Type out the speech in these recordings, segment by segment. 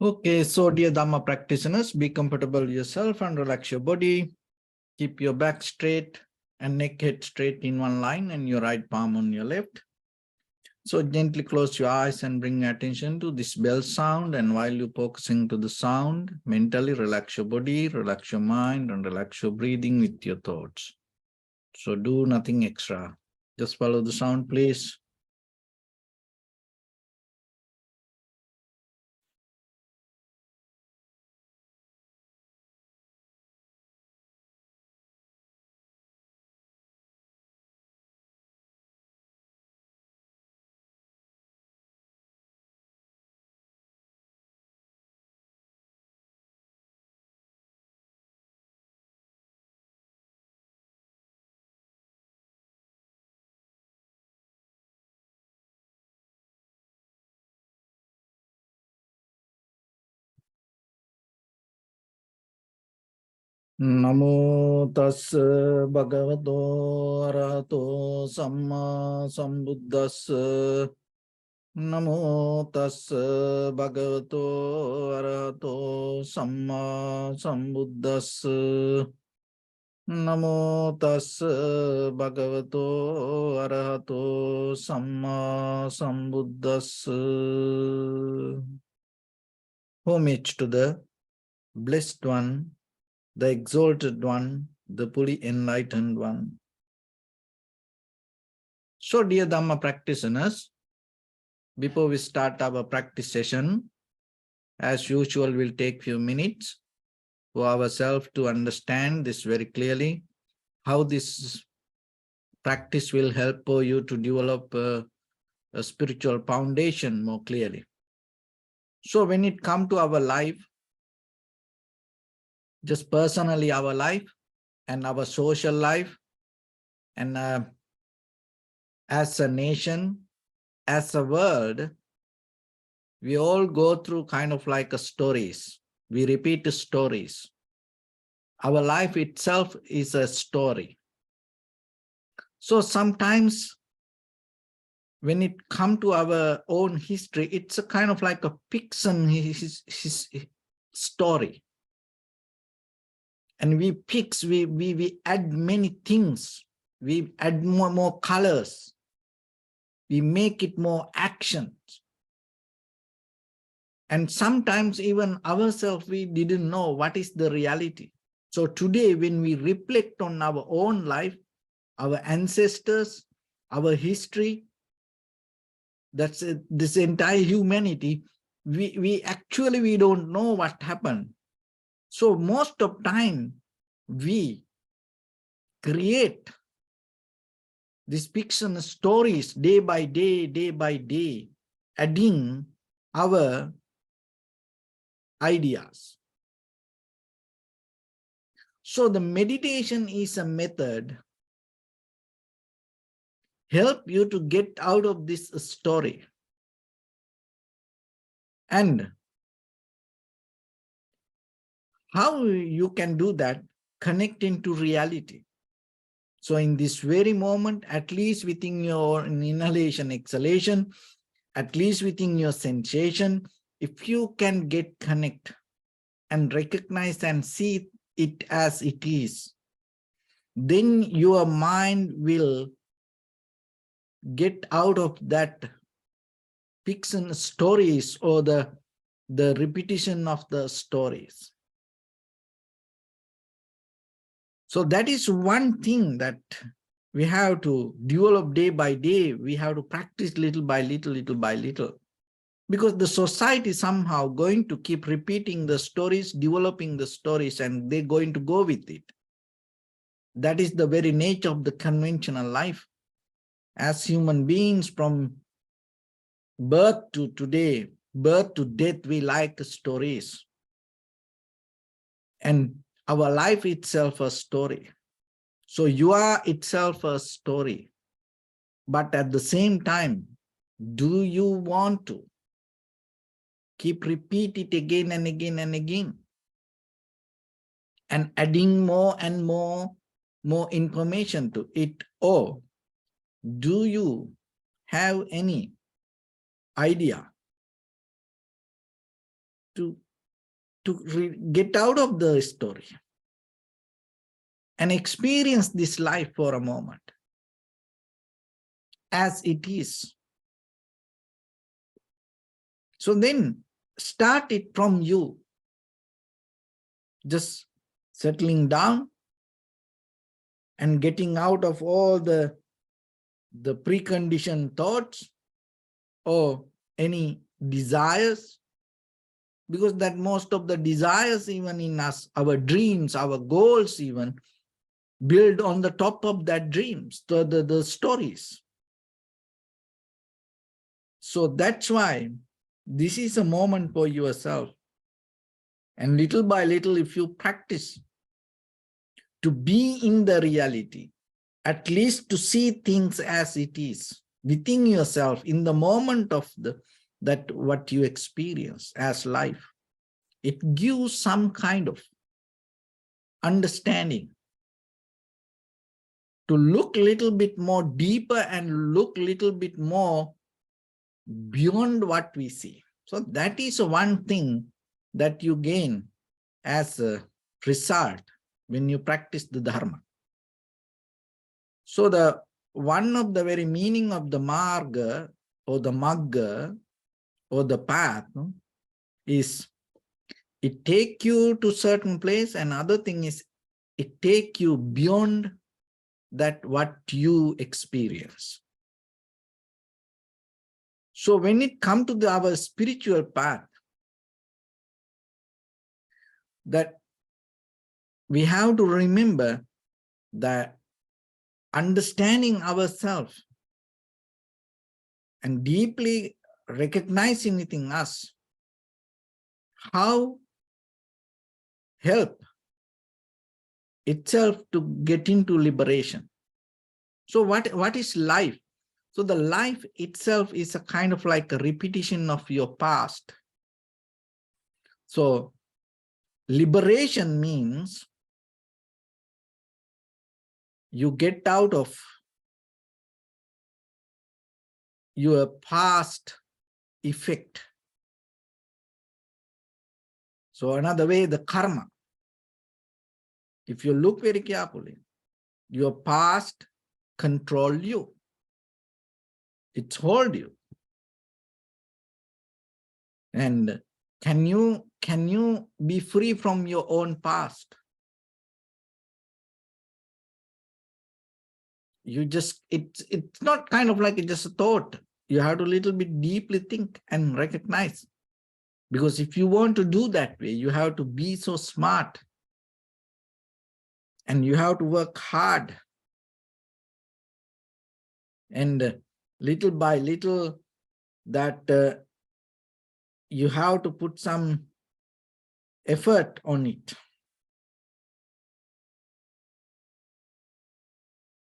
Okay, so dear Dharma practitioners, be comfortable yourself and relax your body. Keep your back straight and neck head straight in one line and your right palm on your left. So gently close your eyes and bring attention to this bell sound. And while you're focusing to the sound, mentally relax your body, relax your mind, and relax your breathing with your thoughts. So do nothing extra. Just follow the sound, please. Namo tassa bhagavato arahato samma sambuddhassa. Namo tassa bhagavato arahato samma sambuddhassa. Namo tassa bhagavato arahato samma sambuddhassa. Homage to the Blessed One, the Exalted One, the fully enlightened One. So, dear Dhamma practitioners, before we start our practice session, as usual, we'll take few minutes for ourselves to understand this very clearly, how this practice will help you to develop a spiritual foundation more clearly. So when it comes to our life, just personally our life and our social life, and as a nation, as a world, we all go through kind of like a stories. We repeat stories. Our life itself is a story. So sometimes when it comes to our own history, it's a kind of like a fiction his story. And we add many things. We add more colors. We make it more actions. And sometimes even ourselves, we didn't know what is the reality. So today, when we reflect on our own life, our ancestors, our history, that's it, this entire humanity, we actually don't know what happened. So most of time, we create these fiction stories day by day, adding our ideas. So the meditation is a method help you to get out of this story. And how you can do that? Connecting to reality. So in this very moment, at least within your inhalation, exhalation, at least within your sensation, if you can get connect and recognize and see it as it is, then your mind will get out of that fiction stories or the repetition of the stories. So that is one thing that we have to develop day by day. We have to practice little by little. Because the society somehow going to keep repeating the stories, developing the stories, and they're going to go with it. That is the very nature of the conventional life. As human beings, from birth to today, birth to death, we like stories. And our life itself a story. So you are itself a story. But at the same time, do you want to keep repeat it again and again and again? And adding more and more information to it? Or do you have any idea to get out of the story and experience this life for a moment as it is. So then start it from you, just settling down and getting out of all the preconditioned thoughts or any desires, because that most of the desires even in us, our dreams, our goals even, build on the top of that dreams, the stories. So that's why this is a moment for yourself. And little by little, if you practice to be in the reality, at least to see things as it is within yourself in the moment of that what you experience as life, it gives some kind of understanding to look a little bit more deeper and look a little bit more beyond what we see. So that is one thing that you gain as a result when you practice the Dharma. So the one of the very meaning of the Marga or the Magga or the path is it take you to certain place, and other thing is it take you beyond that what you experience. So when it comes to our spiritual path, that we have to remember that understanding ourselves and deeply recognizing within us how help itself to get into liberation. So what is life? So the life itself is a kind of like a repetition of your past. So liberation means you get out of your past effect. So another way, the karma. If you look very carefully, your past control you. It holds you. And can you be free from your own past? You just, it's not kind of like just a thought. You have to little bit deeply think and recognize. Because if you want to do that way, you have to be so smart. And you have to work hard. And little by little, that you have to put some effort on it.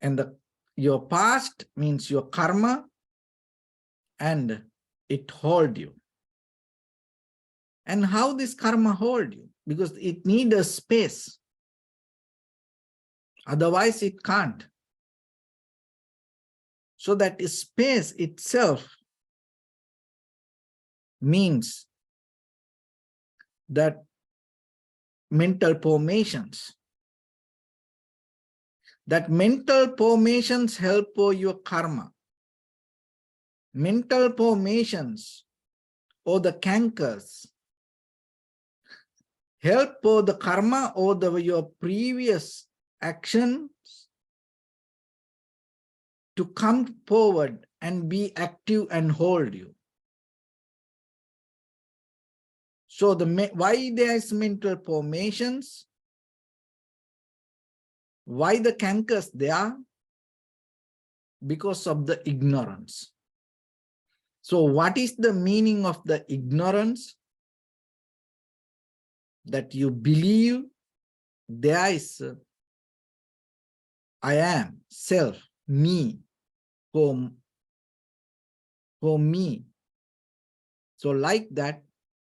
And your past means your karma, and it hold you. And how this karma hold you? Because it needs a space. Otherwise, it can't. So that space itself means that mental formations. That mental formations help for your karma. Mental formations or the cankers help for the karma or your previous actions to come forward and be active and hold you. So why there is mental formations? Why the cankers there? Because of the ignorance. So what is the meaning of the ignorance? That you believe there is I am, self, me, for me. So like that,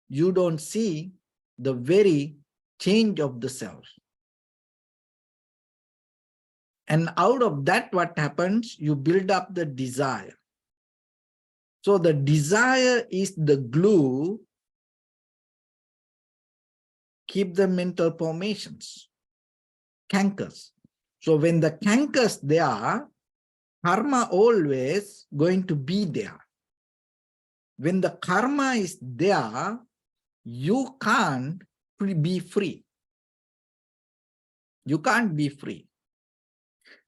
you don't see the very change of the self. And out of that, what happens? You build up the desire. So the desire is the glue keep the mental formations, cankers. So when the cankers there, karma always going to be there. When the karma is there, you can't be free. You can't be free.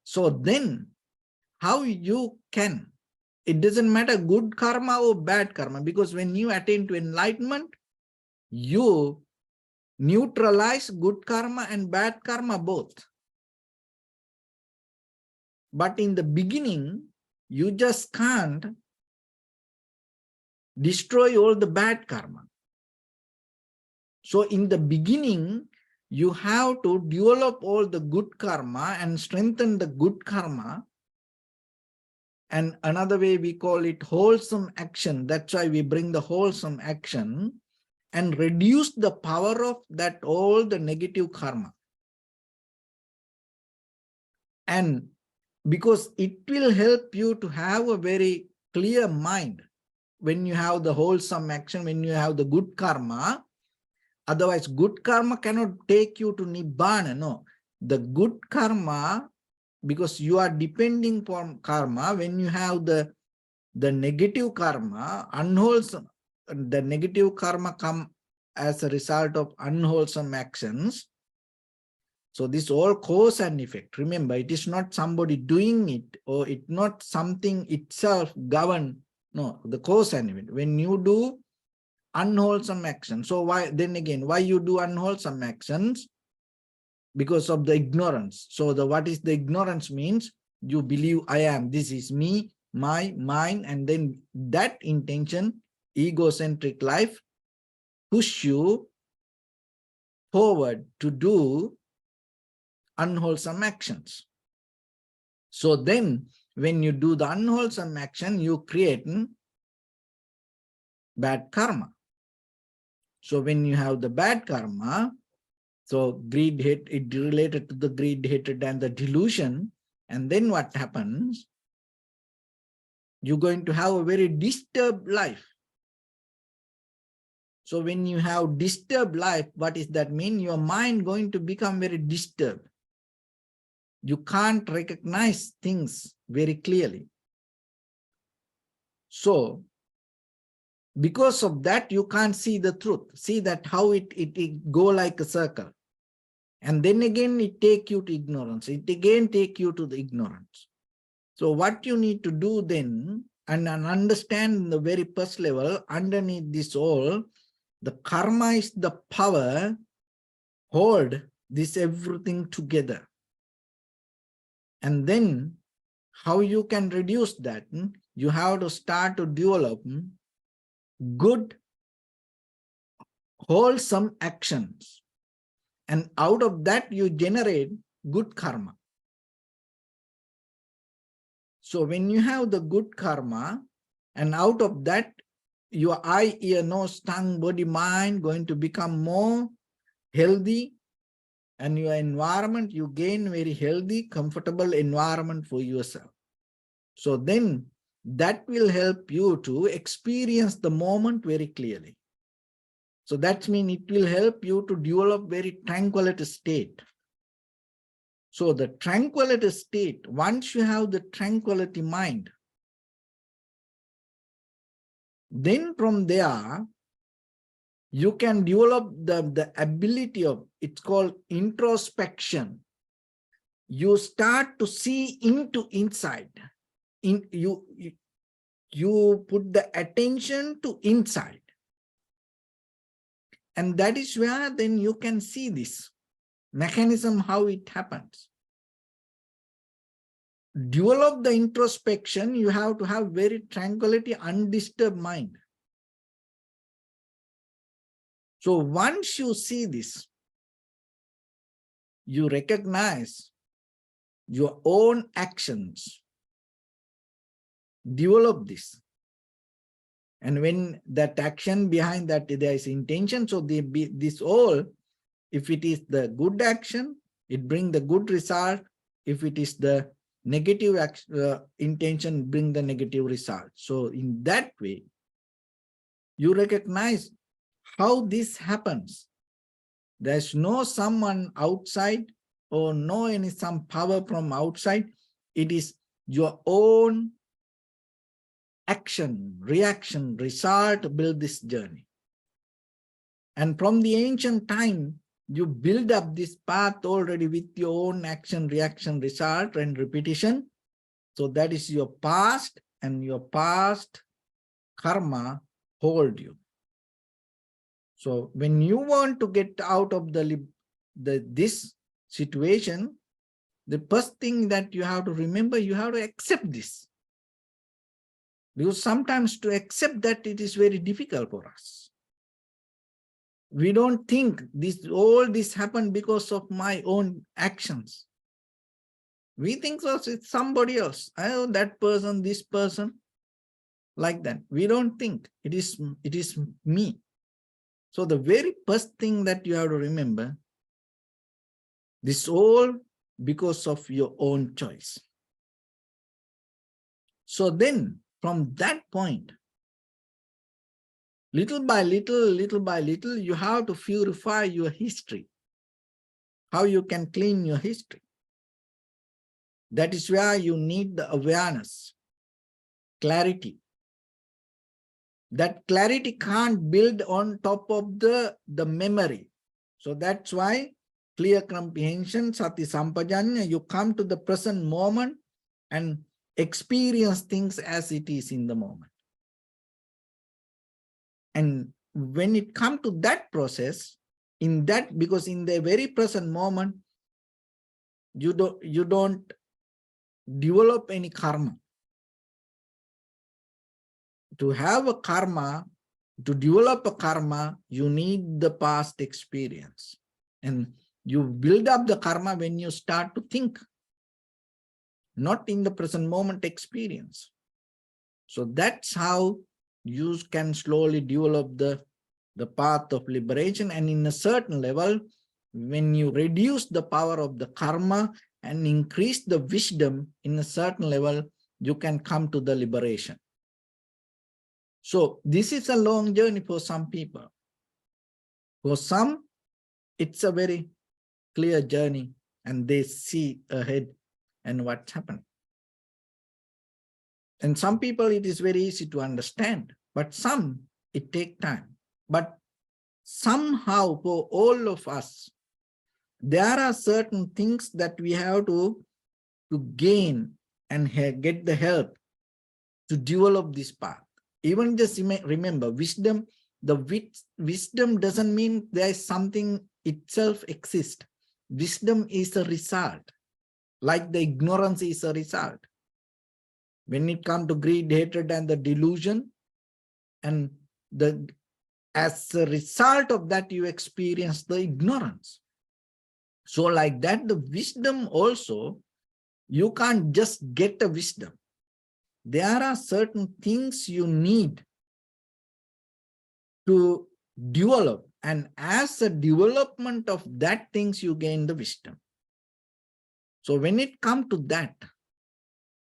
So then how you can, it doesn't matter good karma or bad karma, because when you attain to enlightenment, you neutralize good karma and bad karma both. But in the beginning, you just can't destroy all the bad karma. So in the beginning, you have to develop all the good karma and strengthen the good karma. And another way we call it wholesome action. That's why we bring the wholesome action and reduce the power of that all the negative karma. And because it will help you to have a very clear mind when you have the wholesome action, when you have the good karma. Otherwise, good karma cannot take you to Nibbana. No, the good karma, because you are depending on karma, when you have the negative karma, unwholesome, the negative karma come as a result of unwholesome actions. So this all cause and effect. Remember, it is not somebody doing it, or it's not something itself governed. No, the cause and effect. When you do unwholesome action, so why then again, why you do unwholesome actions? Because of the ignorance. So the what is the ignorance means? You believe I am, this is me, my, mine, and then that intention, egocentric life, push you forward to do unwholesome actions. So then when you do the unwholesome action, you create bad karma. So when you have the bad karma, so greed, hate, it related to the greed, hatred, and the delusion. And then what happens? You're going to have a very disturbed life. So when you have disturbed life, what does that mean? Your mind going to become very disturbed. You can't recognize things very clearly. So because of that, you can't see the truth. See that how it go like a circle. And then again, it take you to ignorance. It again take you to the ignorance. So what you need to do then, and understand the very first level, underneath this all, the karma is the power, hold this everything together. And then how you can reduce that? You have to start to develop good, wholesome actions. And out of that, you generate good karma. So when you have the good karma, and out of that, your eye, ear, nose, tongue, body, mind going to become more healthy, and your environment, you gain very healthy, comfortable environment for yourself. So then that will help you to experience the moment very clearly. So that means it will help you to develop very tranquility state. So the tranquility state, once you have the tranquility mind, then from there, you can develop the ability of, it's called introspection. You start to see into inside. You put the attention to inside. And that is where then you can see this mechanism, how it happens. Develop the introspection, you have to have very tranquility, undisturbed mind. So once you see this, you recognize your own actions. Develop this. And when that action behind that, there is intention. So this all, if it is the good action, it brings the good result. If it is the negative intention, bring the negative result. So in that way, you recognize how this happens. There's no someone outside or no any some power from outside. It is your own action, reaction, result build this journey. And from the ancient time, you build up this path already with your own action, reaction, result, and repetition. So that is your past, and your past karma hold you. So when you want to get out of this situation, the first thing that you have to remember, you have to accept this. Because sometimes to accept that, it is very difficult for us. We don't think all this happened because of my own actions. We think so, it's somebody else. Oh, that person, this person, like that. We don't think it is me. So the very first thing that you have to remember, this all because of your own choice. So then from that point, little by little, you have to purify your history. How you can clean your history. That is where you need the awareness, clarity. That clarity can't build on top of the memory. So that's why clear comprehension, sati sampajanya, you come to the present moment and experience things as it is in the moment. And when it comes to that process, because in the very present moment, you don't develop any karma. To have a karma, to develop a karma, you need the past experience. And you build up the karma when you start to think, not in the present moment experience. So that's how you can slowly develop the path of liberation. And in a certain level, when you reduce the power of the karma and increase the wisdom in a certain level, you can come to the liberation. So this is a long journey for some people. For some, it's a very clear journey and they see ahead and what's happening. And some people, it is very easy to understand, but some, it takes time. But somehow for all of us, there are certain things that we have to gain and get the help to develop this path. Even just remember, wisdom, wisdom doesn't mean there is something itself exists. Wisdom is a result, like the ignorance is a result. When it comes to greed, hatred, and the delusion, and as a result of that, you experience the ignorance. So like that, the wisdom also, you can't just get a wisdom. There are certain things you need to develop, and as a development of that things, you gain the wisdom. So when it comes to that,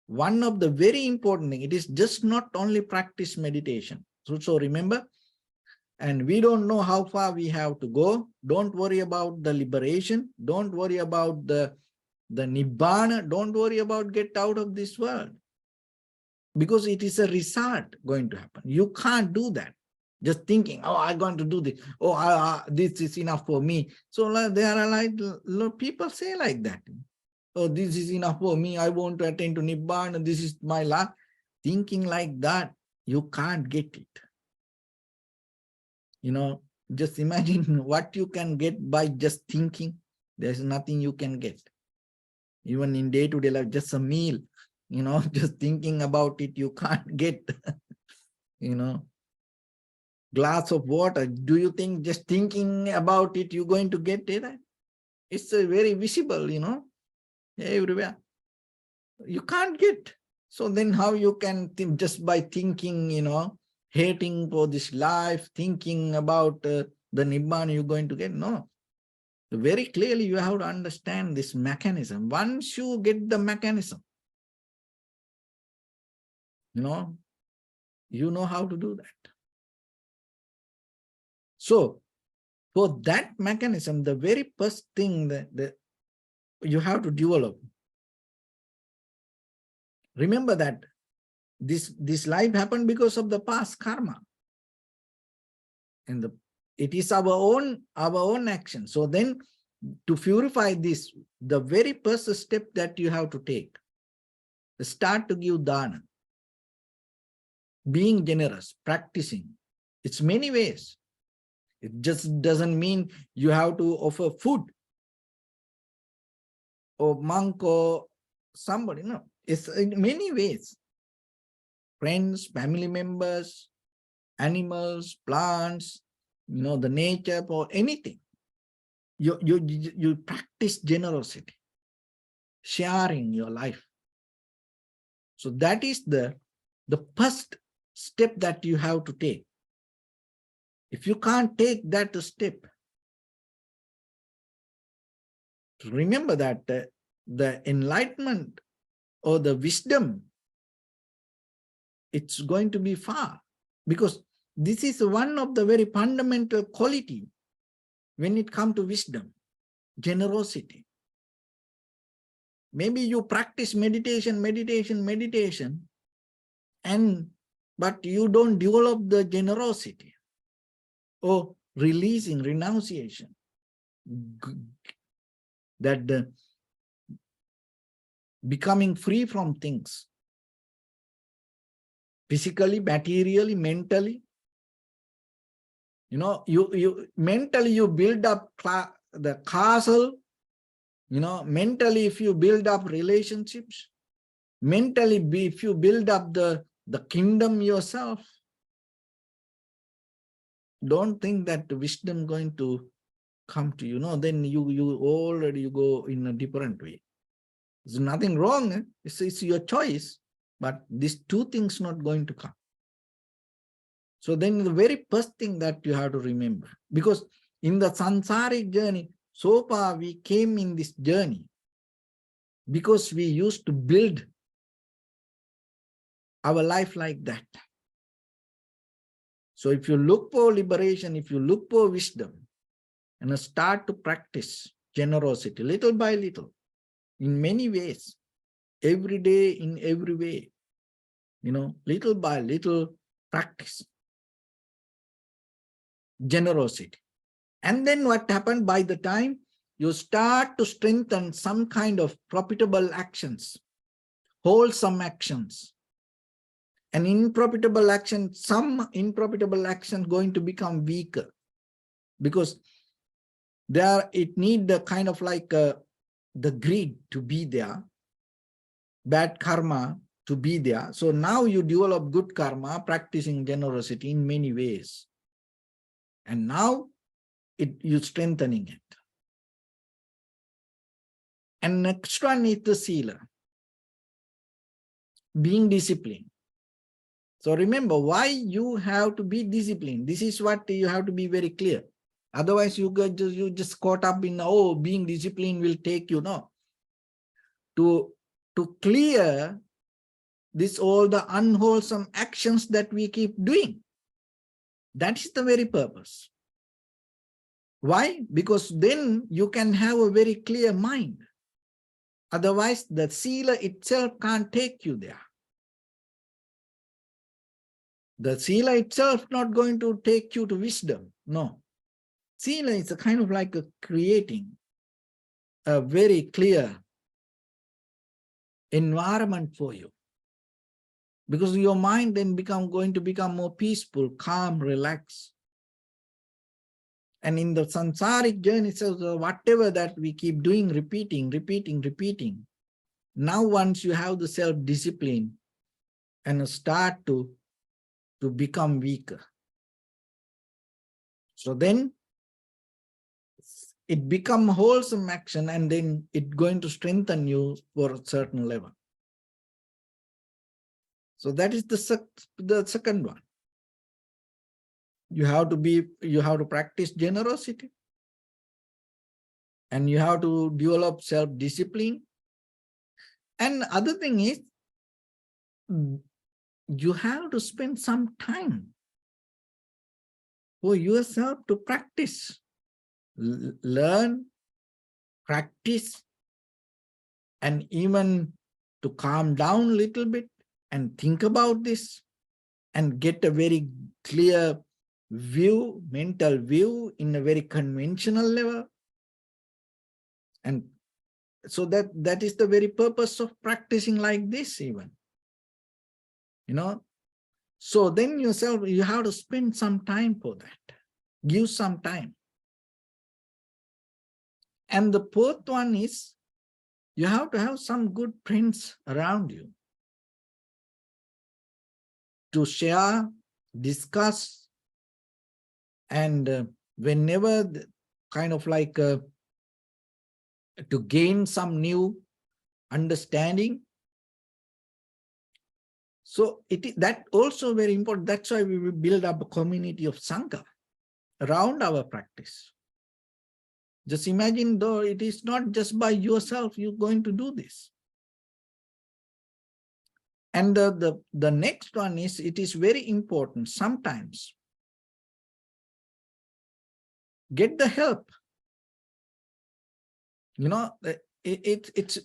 one of the very important thing, it is just not only practice meditation. So remember, and we don't know how far we have to go. Don't worry about the liberation. Don't worry about the nibbana. Don't worry about get out of this world, because it is a result going to happen. You can't do that. Just thinking, oh, I'm going to do this. Oh, this is enough for me. So there are like people say like that. Oh, this is enough for me. I want to attain to nibbana. This is my life. Thinking like that, you can't get it. You know, just imagine what you can get by just thinking. There's nothing you can get. Even in day-to-day life, just a meal, you know, just thinking about it, you can't get, you know, glass of water. Do you think just thinking about it, you're going to get it? It's very visible, you know, everywhere. You can't get. So then how you can think just by thinking, you know, hating for this life, thinking about the nibbana you're going to get? No. Very clearly, you have to understand this mechanism. Once you get the mechanism, you know how to do that. So For that mechanism, the very first thing that you have to develop. Remember that this life happened because of the past karma. And it is our own action. So then to purify this, the very first step that you have to take, start to give dana, being generous, practicing. It's many ways. It just doesn't mean you have to offer food or monk or somebody. No, it's in many ways. Friends, family members, animals, plants, the nature, or anything. You practice generosity, sharing your life. So that is the first step that you have to take. If you can't take that step, remember that the enlightenment or the wisdom, it's going to be far, because this is one of the very fundamental quality when it comes to wisdom, generosity. Maybe you practice meditation, but you don't develop the generosity or releasing, renunciation, that the becoming free from things, physically, materially, mentally. You mentally you build up the castle. Mentally, if you build up relationships, mentally, if you build up the kingdom yourself, don't think that the wisdom going to come to you. Then you already go in a different way. There's nothing wrong. It's your choice, but these two things not going to come. So then the very first thing that you have to remember, because in the sansaric journey, so far we came in this journey because we used to build our life like that. So if you look for liberation, if you look for wisdom, and start to practice generosity little by little, in many ways, every day, in every way, little by little practice generosity. And then what happened, by the time you start to strengthen some kind of profitable actions, wholesome actions, and unprofitable action, some unprofitable actions going to become weaker, because it need the kind of like the greed to be there, bad karma to be there. So now you develop good karma, practicing generosity in many ways. And now you're strengthening it. And next one is the sila, being disciplined. So remember why you have to be disciplined. This is what you have to be very clear. Otherwise, you just caught up in, being disciplined will take you. No. To clear all the unwholesome actions that we keep doing. That is the very purpose. Why? Because then you can have a very clear mind. Otherwise, the sila itself can't take you there. The sila itself not going to take you to wisdom. No. Sila is a kind of like creating a very clear environment for you. Because your mind then going to become more peaceful, calm, relaxed. And in the sansaric journey, so whatever that we keep doing, repeating. Now once you have the self-discipline and start to become weaker. So then it become wholesome action, and then it's going to strengthen you for a certain level. So that is the second one. You have to practice generosity, and you have to develop self-discipline. And the other thing is, you have to spend some time for yourself to practice learn, practice, and even to calm down a little bit and think about this and get a very clear view, mental view in a very conventional level. And so that is the very purpose of practicing like this even. So then yourself, you have to spend some time for that. Give some time. And the fourth one is, you have to have some good friends around you to share, discuss, and whenever kind of like to gain some new understanding. So that also very important. That's why we will build up a community of Sangha around our practice. Just imagine, though, it is not just by yourself you're going to do this. And the next one is, it is very important sometimes. Get the help. It's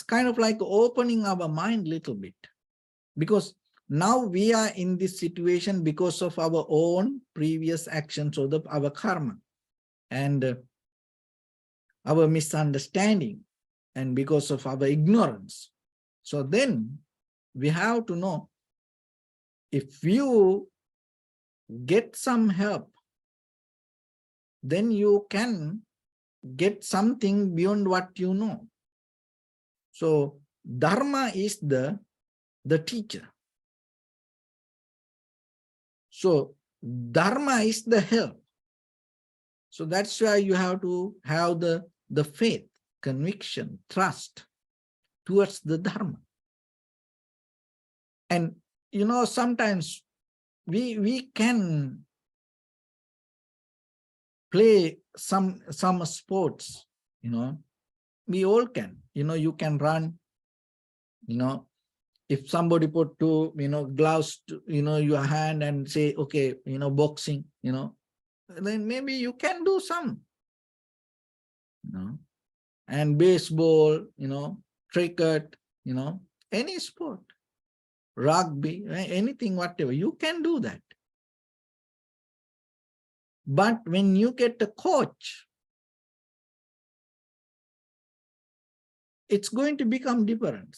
kind of like opening our mind a little bit. Because now we are in this situation because of our own previous actions or our karma and our misunderstanding and because of our ignorance. So then we have to know, if you get some help, then you can get something beyond what you know. So Dharma is the teacher. So Dharma is the help. So that's why you have to have the faith, conviction, trust towards the Dharma. And sometimes we can play some sports, we all can. You can run, if somebody put two gloves to your hand and say, okay, boxing, then maybe you can do some, and baseball, cricket, any sport, rugby, anything, whatever, you can do that. But when you get a coach, it's going to become different.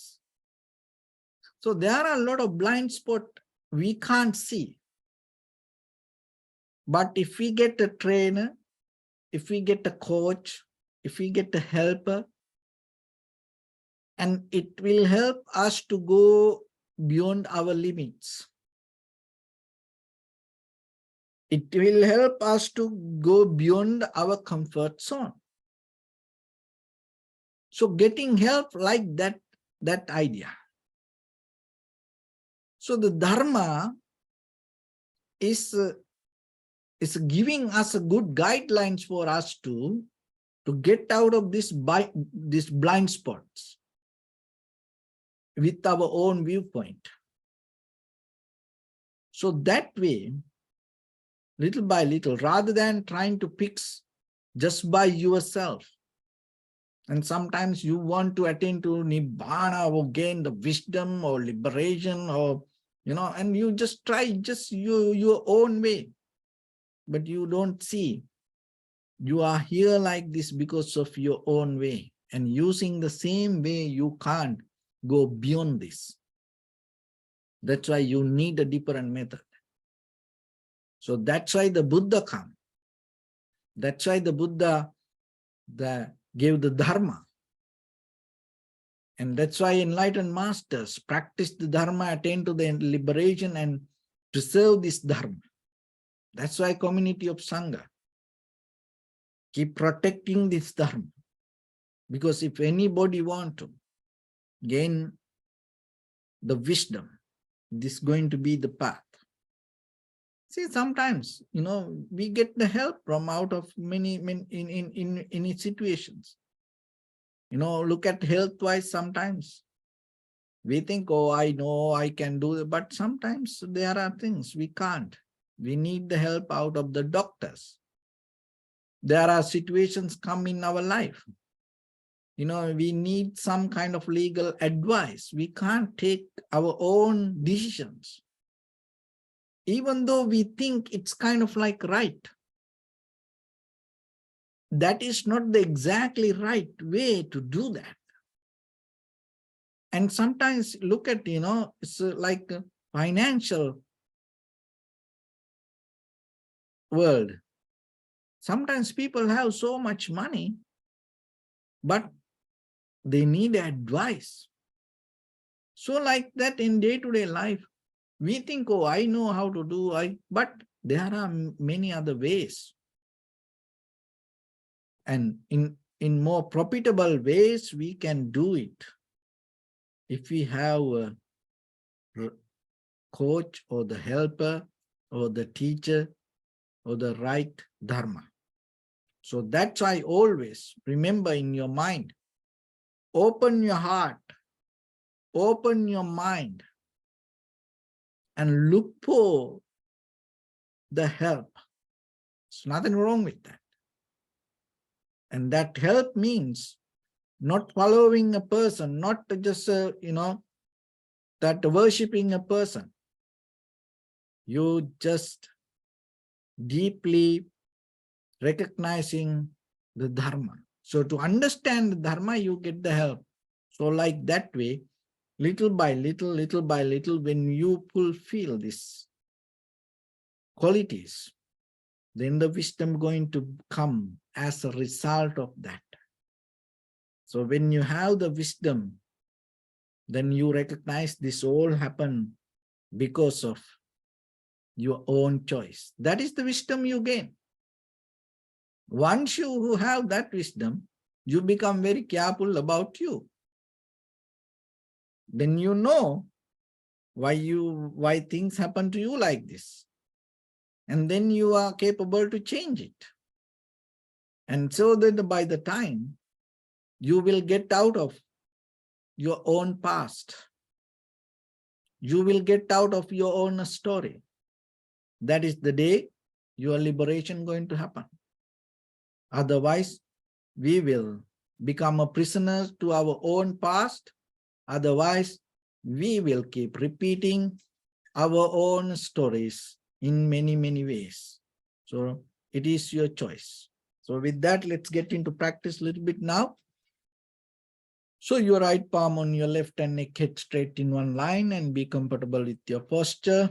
So there are a lot of blind spots we can't see. But if we get a trainer, if we get a coach, if we get a helper, and it will help us to go beyond our limits. It will help us to go beyond our comfort zone. So getting help like that idea. So the Dharma is giving us a good guidelines for us to get out of these blind spots with our own viewpoint. So that way, little by little, rather than trying to fix just by yourself, and sometimes you want to attain to Nibbana or gain the wisdom or liberation, or and you just try just your own way, but you don't see you are here like this because of your own way, and using the same way you can't go beyond this. That's why you need a different method. So that's why the Buddha came. That's why the Buddha gave the Dharma. And that's why enlightened masters practice the Dharma, attain to the liberation and preserve this Dharma. That's why community of Sangha keep protecting this Dharma. Because if anybody want to gain the wisdom, this is going to be the path. See, sometimes, we get the help from out of many in situations. Look at health-wise sometimes. We think, oh, I know, I can do it. But sometimes there are things we can't. We need the help out of the doctors. There are situations come in our life. We need some kind of legal advice. We can't take our own decisions, even though we think it's kind of like right. That is not the exactly right way to do that. And sometimes look at, it's like a financial world. Sometimes people have so much money, but they need advice. So like that in day-to-day life, we think, oh, I know how to do, but there are many other ways. And in more profitable ways, we can do it. If we have a coach or the helper or the teacher or the right Dharma. So that's why always remember in your mind, open your heart, open your mind, and look for the help. There's nothing wrong with that. And that help means not following a person, not just, that worshipping a person. You just deeply recognizing the Dharma. So to understand the Dharma, you get the help. So like that way, little by little, when you fulfill these qualities, then the wisdom going to come as a result of that. So when you have the wisdom, then you recognize this all happened because of your own choice. That is the wisdom you gain. Once you have that wisdom, you become very careful about you. Then you know why things happen to you like this. And then you are capable to change it. And so that by the time you will get out of your own past, you will get out of your own story. That is the day your liberation going to happen. Otherwise, we will become a prisoner to our own past. Otherwise, we will keep repeating our own stories in many, many ways. So it is your choice. So with that, let's get into practice a little bit now. So your right palm on your left and neck, head straight in one line, and be comfortable with your posture.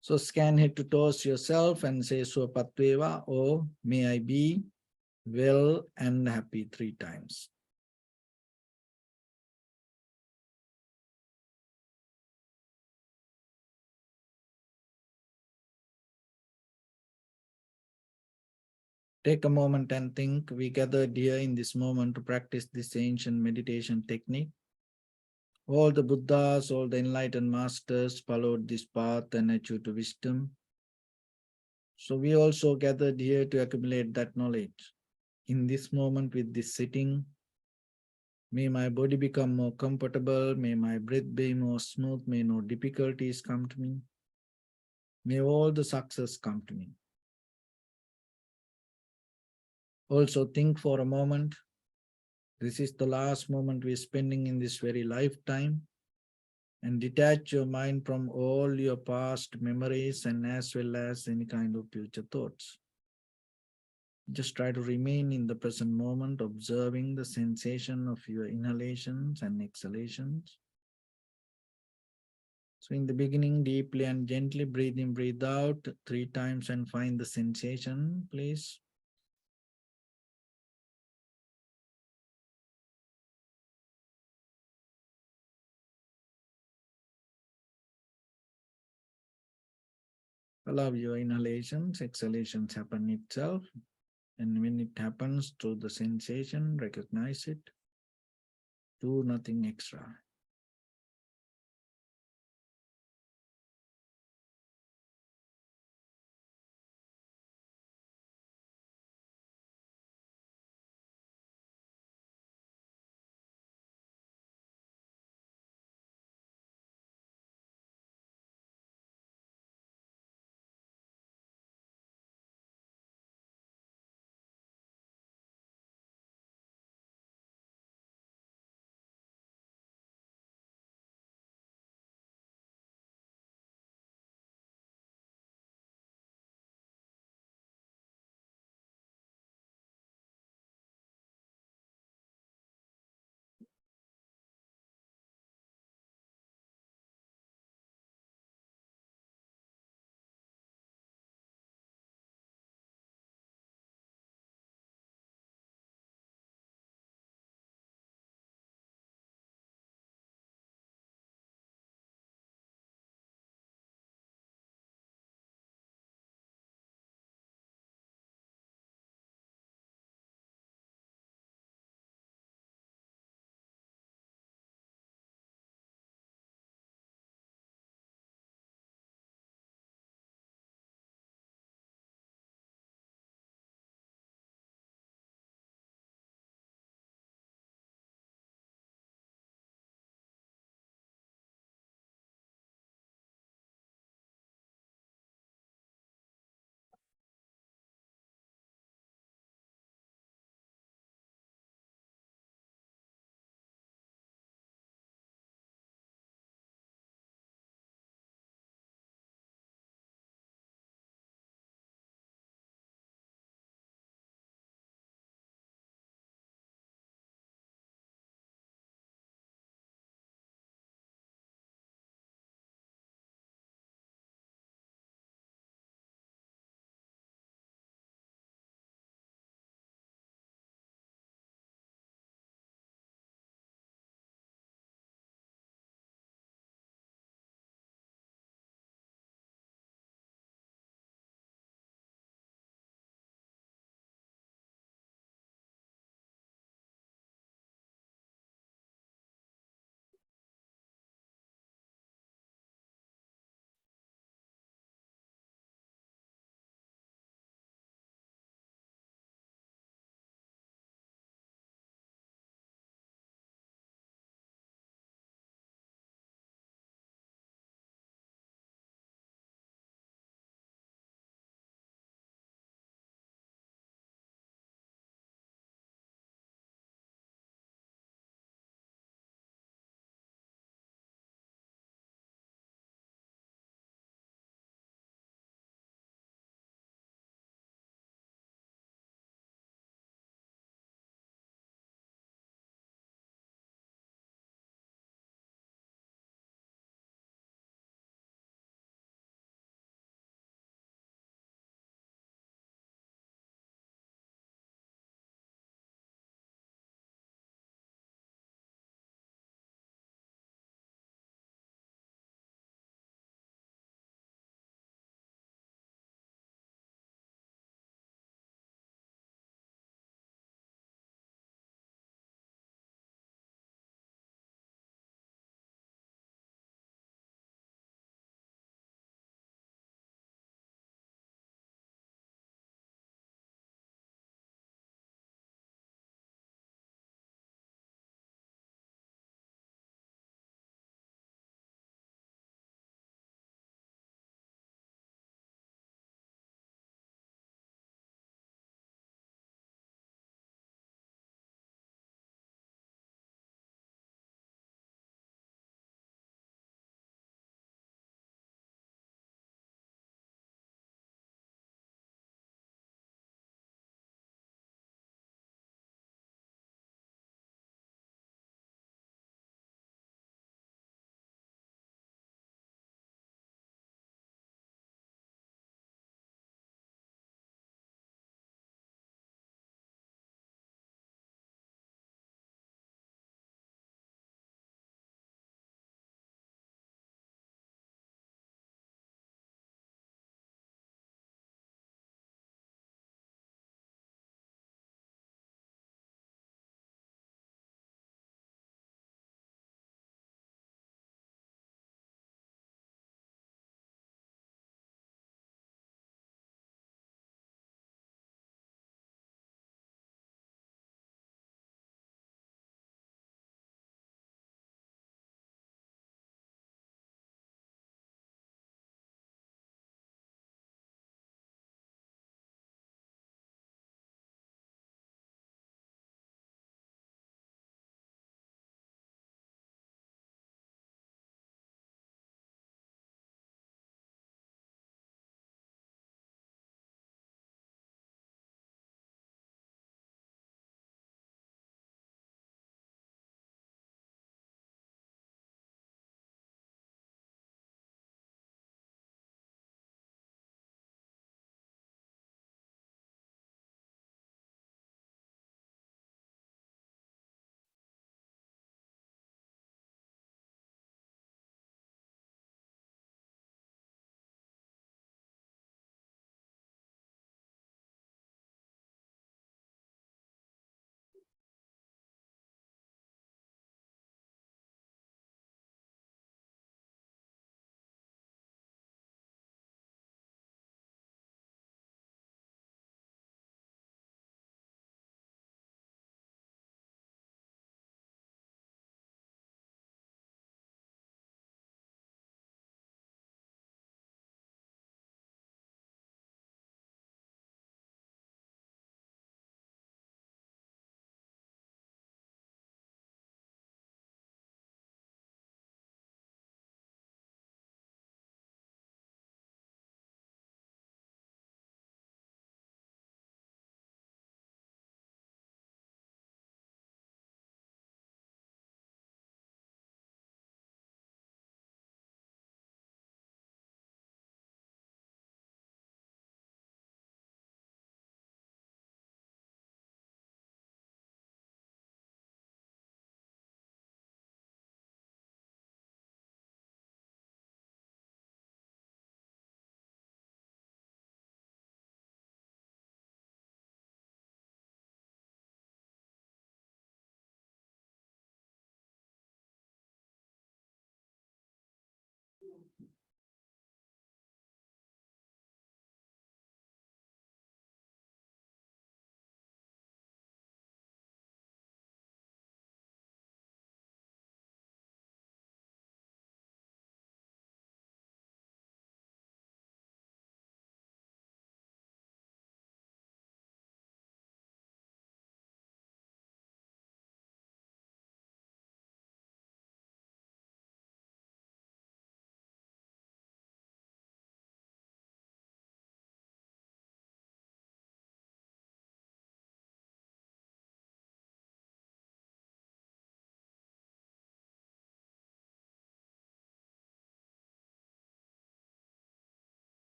So scan head to toes yourself and say Swapatveva, or may I be well and happy 3 times. Take a moment and think. We gathered here in this moment to practice this ancient meditation technique. All the Buddhas, all the enlightened masters followed this path and achieved wisdom. So we also gathered here to accumulate that knowledge. In this moment with this sitting, may my body become more comfortable, may my breath be more smooth, may no difficulties come to me, may all the success come to me. Also think for a moment, this is the last moment we're spending in this very lifetime, and detach your mind from all your past memories and as well as any kind of future thoughts. Just try to remain in the present moment, observing the sensation of your inhalations and exhalations. So in the beginning, deeply and gently breathe in, breathe out 3 times and find the sensation, please. Allow your inhalations, exhalations happen itself. And when it happens through the sensation, recognize it. Do nothing extra.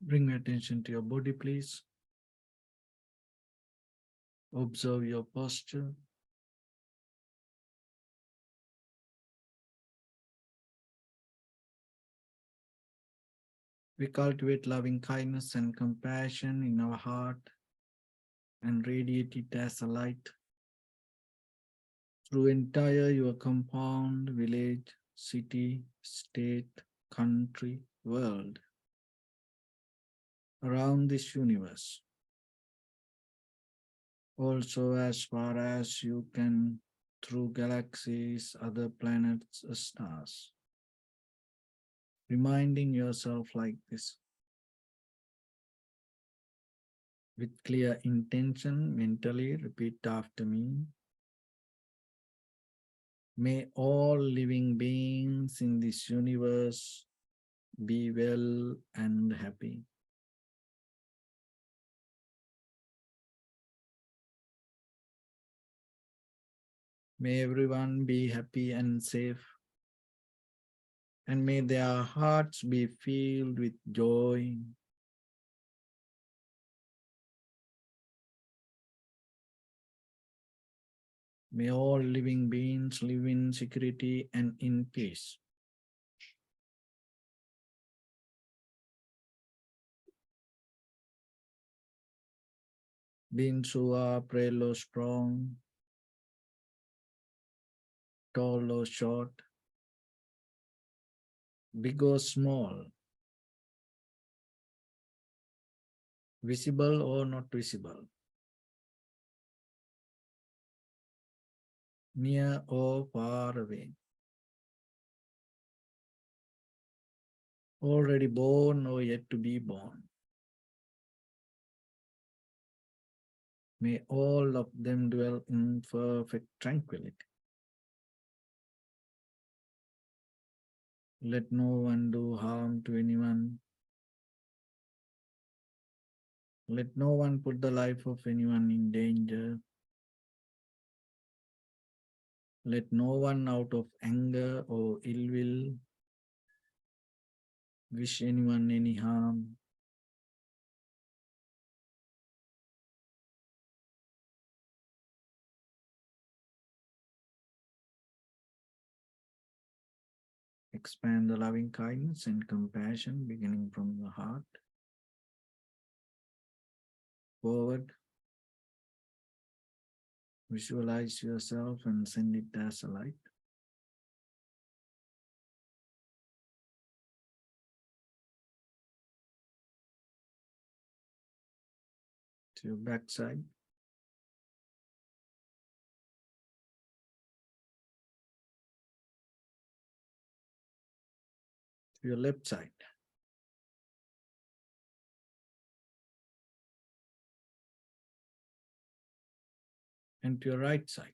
Bring attention to your body, please. Observe your posture. We cultivate loving kindness and compassion in our heart and radiate it as a light through entire your compound, village, city, state, country, world, around this universe. Also, as far as you can, through galaxies, other planets, stars. Reminding yourself like this. With clear intention, mentally repeat after me. May all living beings in this universe be well and happy. May everyone be happy and safe. And may their hearts be filled with joy. May all living beings live in security and in peace. Beings who are frail or strong, tall or short, big or small, visible or not visible, near or far away, already born or yet to be born. May all of them dwell in perfect tranquility. Let no one do harm to anyone. Let no one put the life of anyone in danger. Let no one out of anger or ill will wish anyone any harm. Expand the loving kindness and compassion beginning from the heart forward. Visualize yourself and send it as a light. To your backside. To your left side. And to your right side.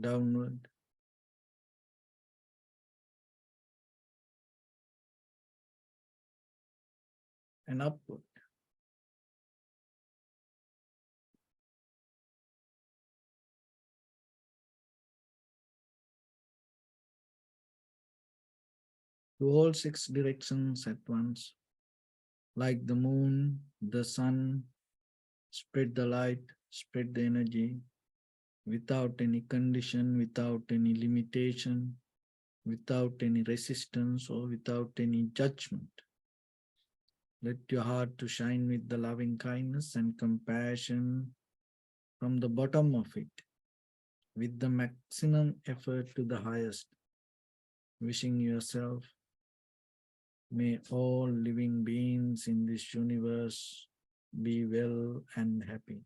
Downward. And upward. To all 6 directions at once. Like the moon, the sun, spread the light, spread the energy, without any condition, without any limitation, without any resistance or without any judgment. Let your heart to shine with the loving kindness and compassion from the bottom of it, with the maximum effort to the highest. Wishing yourself, may all living beings in this universe be well and happy.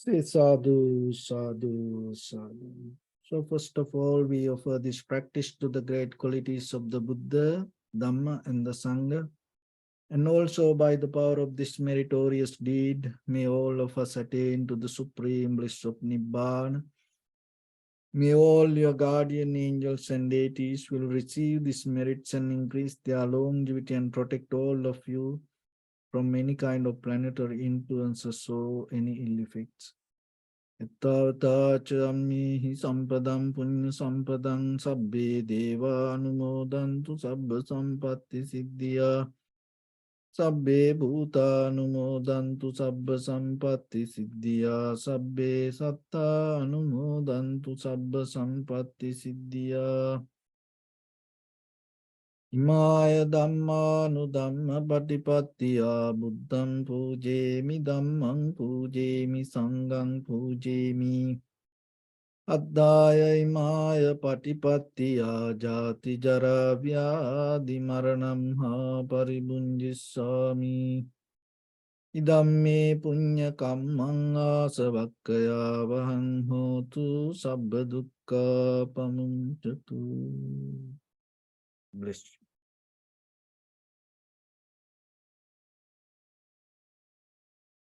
Say sadhu, sadhu, sadhu. So first of all, we offer this practice to the great qualities of the Buddha, Dhamma, and the Sangha. And also by the power of this meritorious deed, may all of us attain to the supreme bliss of Nibbana. May all your guardian angels and deities will receive these merits and increase their longevity and protect all of you from any kind of planetary influences or any ill effects. Ettavata chammihi sampadam punya sampadam sabbe deva anumodantu sabba sampatti siddhya sabbe bhuta anumodantu sabba sampatti siddhya sabbe satta anumodantu sabba sampatti siddhya Imaya dhamma nu dhamma patipattiya buddham pujemi dhammam pujemi sangham pujemi Addhaya imaya patipattiya jati jara vyadi maranam ha paribunjissami Idamme punya kammang asavakkaya vahang hotu sabba dukkha pamuncatu. Bless you.